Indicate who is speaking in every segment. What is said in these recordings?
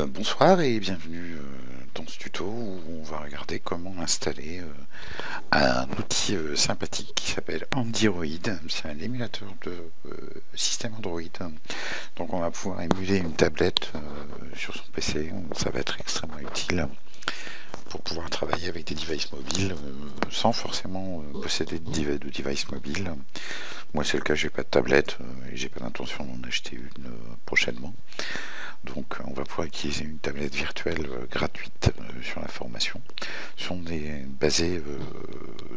Speaker 1: Bonsoir et bienvenue dans ce tuto où on va regarder comment installer un outil sympathique qui s'appelle Android. C'est un émulateur de système Android. Donc on va pouvoir émuler une tablette sur son PC. Ça va être extrêmement utile pour pouvoir travailler avec des devices mobiles sans forcément posséder de device mobile. Moi c'est le cas, j'ai pas de tablette et j'ai pas d'intention d'en acheter une prochainement. Donc on va pouvoir utiliser une tablette virtuelle gratuite sur la formation. Sont basées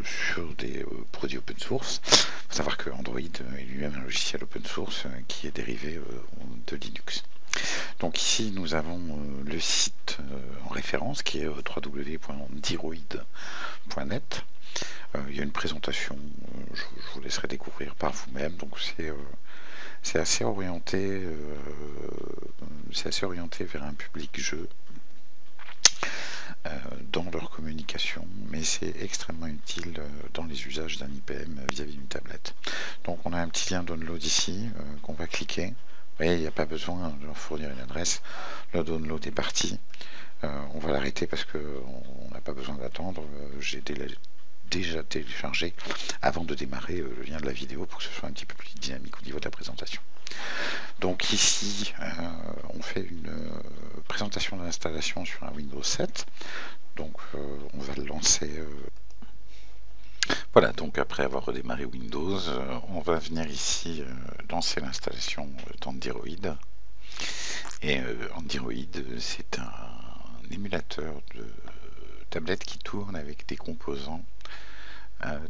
Speaker 1: sur des produits open source. Il faut savoir que Android est lui-même un logiciel open source qui est dérivé de Linux. Donc ici nous avons le site en référence qui est www.android.net. Il y a une présentation, je vous laisserai découvrir par vous-même. Donc c'est assez orienté vers un public jeu dans leur communication, mais c'est extrêmement utile dans les usages d'un IPM vis-à-vis d'une tablette. Donc on a un petit lien download ici qu'on va cliquer. Vous voyez, il n'y a pas besoin de leur fournir une adresse. Le download est parti. On va l'arrêter parce qu'on n'a pas besoin d'attendre. J'ai déjà téléchargé avant de démarrer le lien de la vidéo pour que ce soit un petit peu plus dynamique au niveau de la présentation. Donc ici, on fait une présentation d'installation sur un Windows 7. Donc on va le lancer. Voilà, donc après avoir redémarré Windows, on va venir ici lancer l'installation d'Android. Et Android, c'est un émulateur de tablette qui tourne avec des composants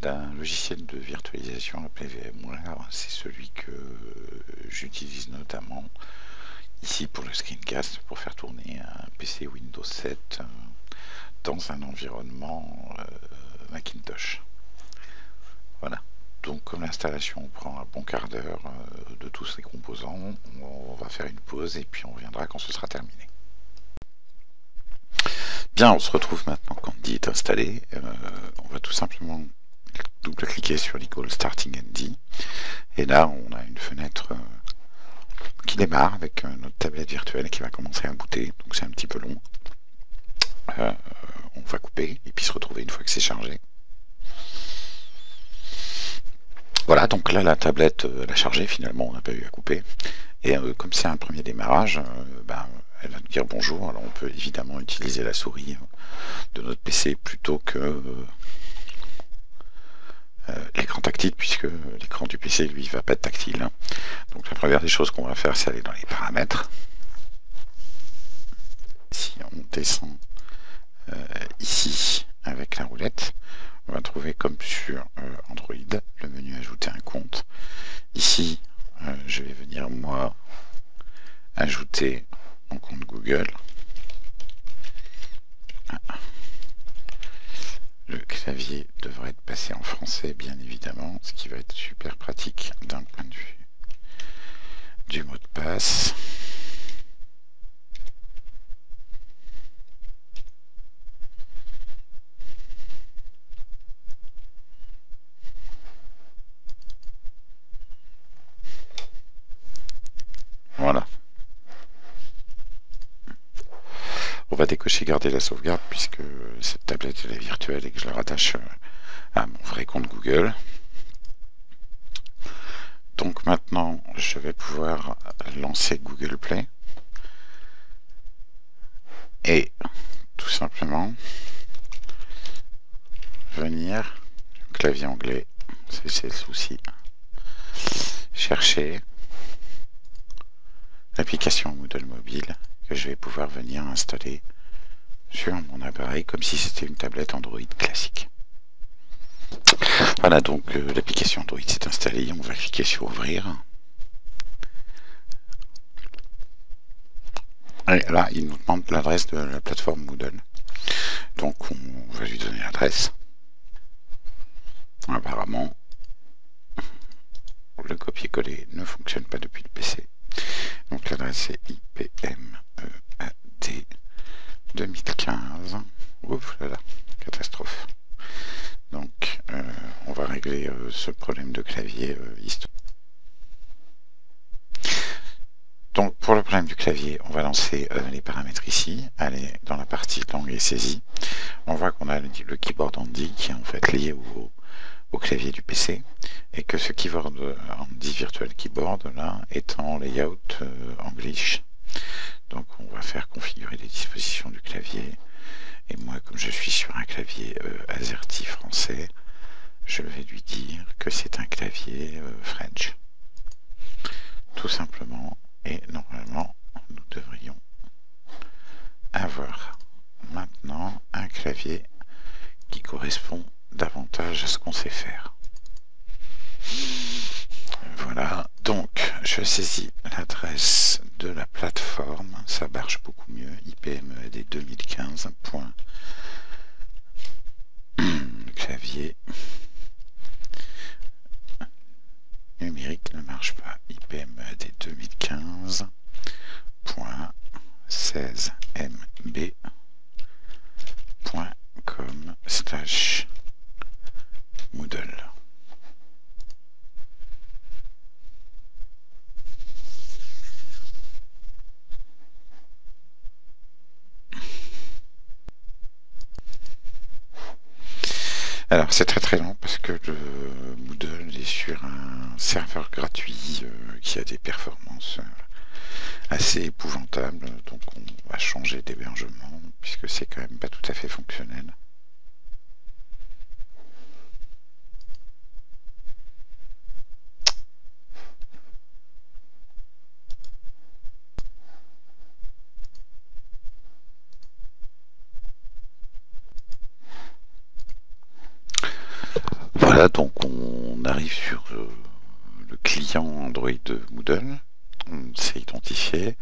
Speaker 1: d'un logiciel de virtualisation appelé VMware. C'est celui que j'utilise notamment ici pour le screencast, pour faire tourner un PC Windows 7 dans un environnement Macintosh. Voilà. Donc comme l'installation prend un bon quart d'heure de tous ces composants, on va faire une pause et puis on reviendra quand ce sera terminé. Bien, on se retrouve maintenant quand ND est installé. On va tout simplement double-cliquer sur l'icône Starting ND. Et là, on a une fenêtre qui démarre avec notre tablette virtuelle qui va commencer à booter. Donc c'est un petit peu long. On va couper et puis se retrouver une fois que c'est chargé. Voilà, donc là la tablette elle a chargé, finalement on n'a pas eu à couper. Et comme c'est un premier démarrage, elle va nous dire bonjour. Alors on peut évidemment utiliser la souris de notre PC plutôt que l'écran tactile, puisque l'écran du PC lui va pas être tactile. Donc la première des choses qu'on va faire, c'est aller dans les paramètres. Si on descend ici avec la roulette, on va trouver comme sur Android le menu ajouter un compte. Ici je vais venir moi ajouter mon compte Google. Le clavier devrait être passé en français bien évidemment, ce qui va être super pratique d'un point de vue du mot de passe. Voilà. On va décocher garder la sauvegarde puisque cette tablette elle est virtuelle et que je la rattache à mon vrai compte Google. Donc maintenant je vais pouvoir lancer Google Play et tout simplement venir, clavier anglais, c'est le souci, chercher l'application Moodle mobile que je vais pouvoir venir installer sur mon appareil comme si c'était une tablette Android classique. Voilà, donc l'application Android s'est installée, on va cliquer sur ouvrir. Et là, il nous demande l'adresse de la plateforme Moodle. Donc on va lui donner l'adresse. Apparemment, le copier-coller ne fonctionne pas depuis le PC. Donc l'adresse est IPMEAD 2015. Ouf là là, catastrophe. Donc on va régler ce problème de clavier histoire. Donc pour le problème du clavier, on va lancer les paramètres ici, aller dans la partie langue et saisie. On voit qu'on a le keyboard Andy qui est en fait lié au clavier du PC, et que ce keyboard Andy Virtual Keyboard là est en layout English. Donc on va faire configurer les dispositions du clavier, et moi comme je suis sur un clavier AZERTY français, je vais lui dire que c'est un clavier French. Tout simplement, et normalement nous devrions avoir maintenant un clavier qui correspond davantage à ce qu'on sait faire. Voilà, donc je saisis l'adresse de la plateforme, ça marche beaucoup mieux, IPMEAD 2015. Clavier numérique ne marche pas, IPMEAD 2015.16mb.com/Moodle. Alors c'est très lent parce que le Moodle est sur un serveur gratuit qui a des performances assez épouvantables, donc on va changer d'hébergement puisque c'est quand même pas tout à fait fonctionnel. Voilà, donc on arrive sur le client Android de Moodle, on s'est identifié,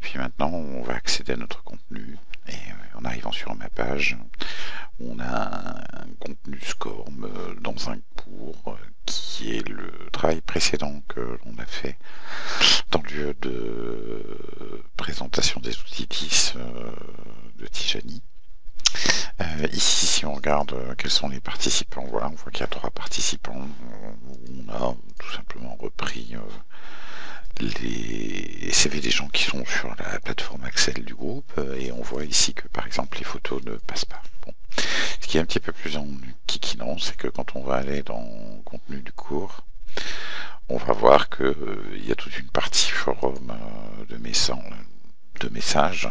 Speaker 1: puis maintenant on va accéder à notre contenu, et en arrivant sur ma page, on a un contenu SCORM dans un cours qui est le travail précédent que l'on a fait dans le lieu de présentation des outils TIS de Tijani. Ici, si on regarde quels sont les participants, voilà, on voit qu'il y a 3 participants. On a tout simplement repris les CV des gens qui sont sur la plateforme Axel du groupe, et on voit ici que par exemple les photos ne passent pas. Bon. Ce qui est un petit peu plus enquiquinant, c'est que quand on va aller dans le contenu du cours, on va voir qu'il y a toute une partie forum de messages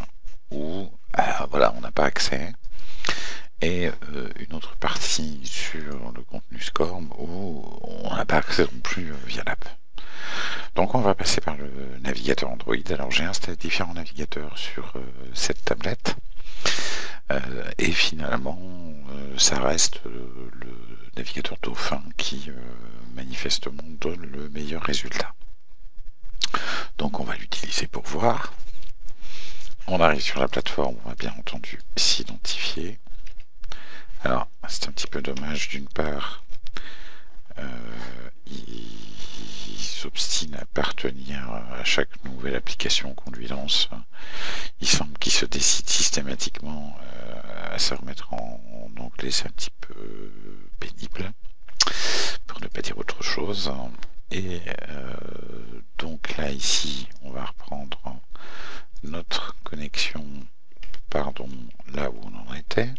Speaker 1: où voilà, on n'a pas accès, et une autre partie sur le contenu SCORM où on n'a pas accès non plus via l'app. Donc on va passer par le navigateur Android. Alors j'ai installé différents navigateurs sur cette tablette, et finalement ça reste le navigateur Dauphin qui manifestement donne le meilleur résultat. Donc on va l'utiliser pour voir. On arrive sur la plateforme, on va bien entendu s'identifier. Alors c'est un petit peu dommage, d'une part il s'obstine à appartenir à chaque nouvelle application qu'on lui lance. Il semble qu'il se décide systématiquement à se remettre en anglais, c'est un petit peu pénible, pour ne pas dire autre chose. Et donc là, ici, on va reprendre notre connexion, là où on en était.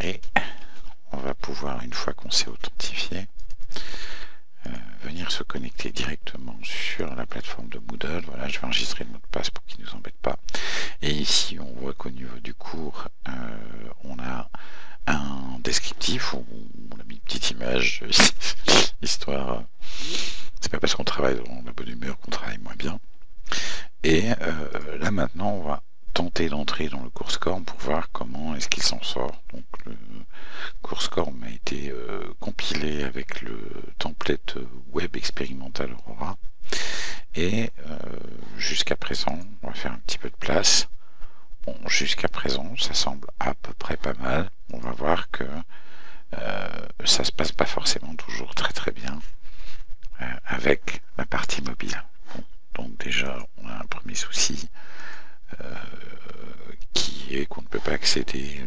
Speaker 1: Et on va pouvoir, une fois qu'on s'est authentifié, venir se connecter directement sur la plateforme de Moodle. Voilà, je vais enregistrer le mot de passe pour qu'il ne nous embête pas. Et ici, on voit qu'au niveau du cours, on a un descriptif où on a mis une petite image, histoire. C'est pas parce qu'on travaille dans la bonne humeur qu'on travaille moins bien. Et là maintenant, on va tenter d'entrer dans le cours SCORM pour voir comment est-ce qu'il s'en sort. Donc le cours SCORM a été compilé avec le template web expérimental Aurora, et jusqu'à présent, on va faire un petit peu de place. Bon, jusqu'à présent, ça semble à peu près pas mal. On va voir que ça se passe pas forcément toujours très bien avec la partie mobile. Bon, donc déjà, on a un premier souci qui est qu'on ne peut pas accéder.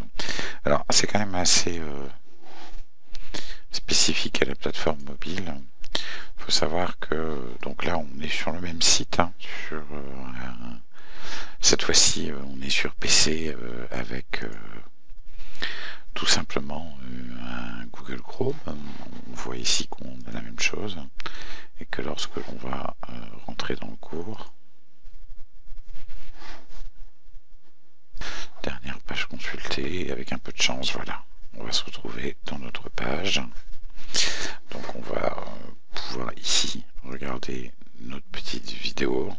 Speaker 1: Alors, c'est quand même assez spécifique à la plateforme mobile. Il faut savoir que donc là on est sur le même site, hein, cette fois-ci on est sur PC avec tout simplement un Google Chrome. On voit ici qu'on a la même chose et que lorsque l'on va rentrer dans le cours, dernière page consultée, avec un peu de chance, voilà, on va se retrouver dans notre page. Donc on va pouvoir ici regarder notre petite vidéo.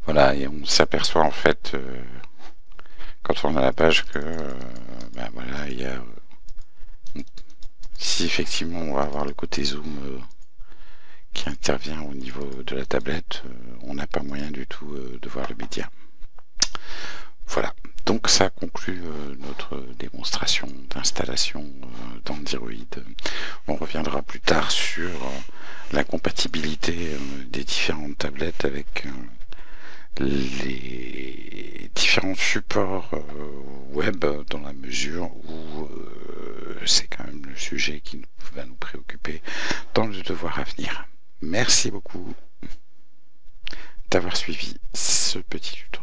Speaker 1: Voilà, et on s'aperçoit en fait, quand on a la page, que ben voilà, il y a si effectivement on va avoir le côté zoom qui intervient au niveau de la tablette, on n'a pas moyen du tout de voir le média. Voilà, donc ça conclut notre démonstration d'installation d'Android. On reviendra plus tard sur la compatibilité des différentes tablettes avec les différents supports web, dans la mesure où c'est quand même le sujet qui va nous préoccuper dans le devoir à venir. Merci beaucoup d'avoir suivi ce petit tuto.